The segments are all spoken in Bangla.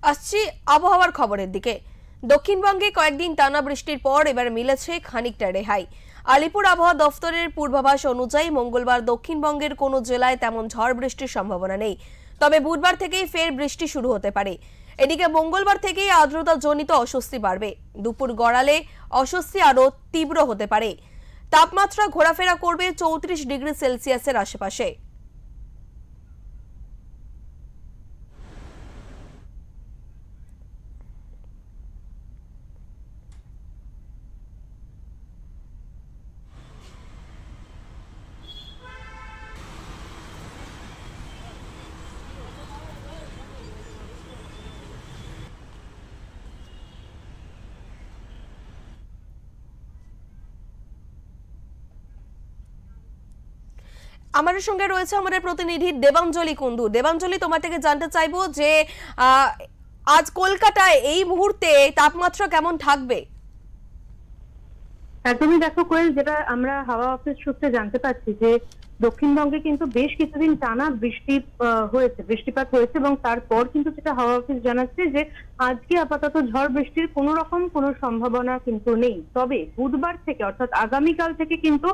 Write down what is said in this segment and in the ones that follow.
আসছি আবহাওয়ার খবরের দিকে। দক্ষিণবঙ্গে কয়েকদিন টানা বৃষ্টির পর এবার মিলেছে খানিকটা রেহাই। আলিপুর আবহাওয়া দফতরের পূর্বাভাস অনুযায়ী মঙ্গলবার দক্ষিণবঙ্গের কোনো জেলায় তেমন ঝড় বৃষ্টির সম্ভাবনা নেই, তবে বুধবার থেকেই ফের বৃষ্টি শুরু হতে পারে। এদিকে মঙ্গলবার থেকেই আর্দ্রতা জনিত অস্বস্তি বাড়বে। দুপুর গড়ালে অস্বস্তি আরও তীব্র হতে পারে। তাপমাত্রা ঘোরাফেরা করবে 34 ডিগ্রি সেলসিয়াসের আশেপাশে। আমাদের সঙ্গে রয়েছে আমাদের প্রতিনিধি দেবাঞ্জলি কুন্ডু। দেবাঞ্জলি, তোমার থেকে জানতে চাইবো যে আজ কলকাতায় এই মুহূর্তে তাপমাত্রা কেমন থাকবে? একদমই দেখো কোয়েল, যেটা আমরা হাওয়া অফিস সূত্রে জানতে পারছি যে দক্ষিণবঙ্গে কিন্তু বেশ কিছুদিন টানা বৃষ্টিপাত হয়েছে এবং তারপর কিন্তু যেটা হাওয়া অফিস জানাচ্ছে যে আজকে আপাতত ঝড় বৃষ্টির কোনো সম্ভাবনা কিন্তু নেই। তবে বুধবার থেকে অর্থাৎ আগামীকাল থেকে কিন্তু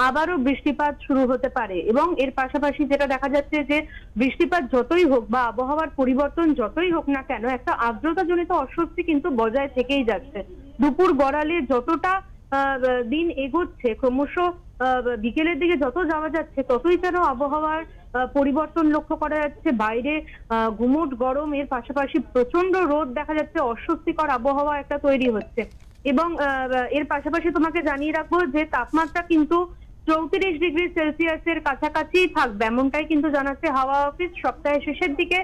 আবারও বৃষ্টিপাত শুরু হতে পারে এবং এর পাশাপাশি যেটা দেখা যাচ্ছে যে বৃষ্টিপাত যতই হোক বা আবহাওয়ার পরিবর্তন যতই হোক না কেন, একটা আর্দ্রতাজনিত অস্বস্তি কিন্তু বজায় থেকেই যাচ্ছে। দুপুর গড়ালে যতটা দিন এগোচ্ছে, ক্রমশ বিকেলের দিকে যত যাওয়া যাচ্ছে ততই যেন আবহাওয়ার পরিবর্তন লক্ষ্য করা যাচ্ছে। বাইরে গুমোট গরম, এর পাশাপাশি প্রচন্ড রোদ দেখা যাচ্ছে, অস্বস্তিকর আবহাওয়া একটা তৈরি হচ্ছে। এবং এর পাশাপাশি তোমাকে জানিয়ে রাখবো যে তাপমাত্রা কিন্তু 34 ডিগ্রি সেলসিয়াসের কাছাকাছি থাকবে, এমনটাই কিন্তু জানাচ্ছে হাওয়া অফিস। সপ্তাহের শেষের দিকে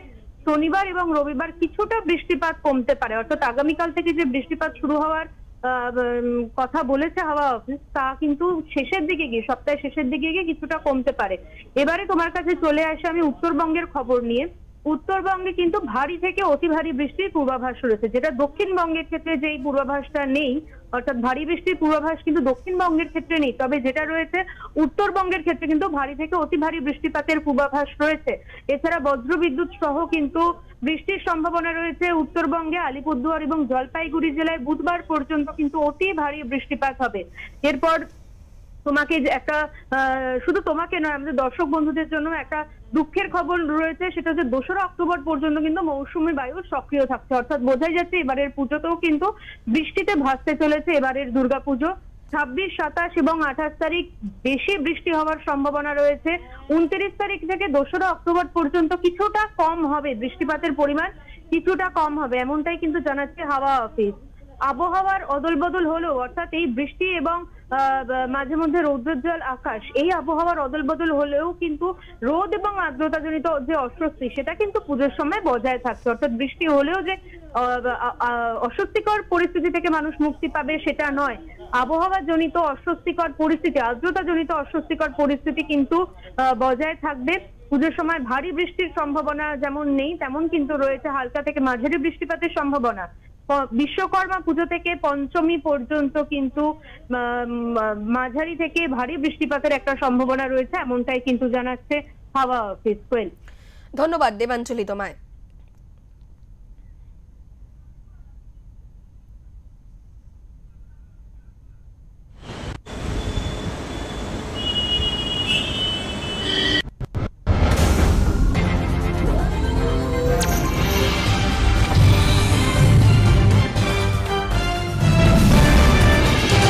শনিবার এবং রবিবার কিছুটা বৃষ্টিপাত কমতে পারে, অর্থাৎ আগামীকাল থেকে যে বৃষ্টিপাত শুরু হওয়ার কথা বলেছে হাওয়া অফিস, তা কিন্তু সপ্তাহের শেষের দিকে গিয়ে কিছুটা কমতে পারে। এবারে তোমার কাছে চলে আসে আমি উত্তরবঙ্গের খবর নিয়ে। উত্তরবঙ্গে কিন্তু ভারী থেকে অতি ভারী বৃষ্টির পূর্বাভাস রয়েছে, যেটা দক্ষিণবঙ্গের ক্ষেত্রে যেই পূর্বাভাসটা নেই, অর্থাৎ ভারী বৃষ্টির পূর্বাভাস কিন্তু দক্ষিণবঙ্গের ক্ষেত্রে নেই, তবে যেটা রয়েছে উত্তরবঙ্গের ক্ষেত্রে কিন্তু ভারী থেকে অতি ভারী বৃষ্টিপাতের পূর্বাভাস রয়েছে। এছাড়া বজ্রবিদ্যুৎ সহ কিন্তু বৃষ্টির সম্ভাবনা রয়েছে উত্তরবঙ্গে। আলিপুরদুয়ার এবং জলপাইগুড়ি জেলায় বুধবার পর্যন্ত কিন্তু অতি ভারী বৃষ্টিপাত হবে। এরপর তোমাকে একটা শুধু তোমাকে নয়, আমাদের দর্শক বন্ধুদের জন্য একটা দুঃখের খবর রয়েছে, সেটা হচ্ছে 2রা অক্টোবর পর্যন্ত কিন্তু মৌসুমী বায়ু সক্রিয় থাকছে, অর্থাৎ বোঝাই যাচ্ছে এবারের পুজোতেও কিন্তু বৃষ্টিতে ভাসতে চলেছে এবারের দুর্গাপুজো। 26, 27 এবং 28 তারিখ বেশি বৃষ্টি হওয়ার সম্ভাবনা রয়েছে। 29 তারিখ থেকে 2রা অক্টোবর পর্যন্ত কিছুটা কম হবে, বৃষ্টিপাতের পরিমাণ কিছুটা কম হবে, এমনটাই কিন্তু জানাচ্ছে হাওয়া অফিস। আবহাওয়ার অদল বদল হলেও, অর্থাৎ এই বৃষ্টি এবং মাঝে মধ্যে রৌদ্রোজ্জ্বল আকাশ, এই আবহাওয়ার অদল বদল হলেও কিন্তু রোদ এবং আর্দ্রতাজনিত যে অস্বস্তি, সেটা কিন্তু পুজোর সময় বজায় থাকছে। অর্থাৎ বৃষ্টি হলেও যে অস্বস্তিকর পরিস্থিতি থেকে মানুষ মুক্তি পাবে সেটা নয়, আবহাওয়া জনিত অস্বস্তিকর পরিস্থিতি, আর্দ্রতা জনিত অস্বস্তিকর পরিস্থিতি কিন্তু বজায় থাকবে। পুজোর সময় ভারী বৃষ্টির সম্ভাবনা যেমন নেই, তেমন কিন্তু রয়েছে হালকা থেকে মাঝারি বৃষ্টিপাতের সম্ভাবনা। বিশ্বকর্মা পুজো থেকে পঞ্চমী পর্যন্ত কিন্তু মাঝারি থেকে ভারী বৃষ্টিপাতের একটা সম্ভাবনা রয়েছে, এমনটাই কিন্তু জানাচ্ছে হাওয়া অফিস। ধন্যবাদ দেবাঞ্জলি তোমায়।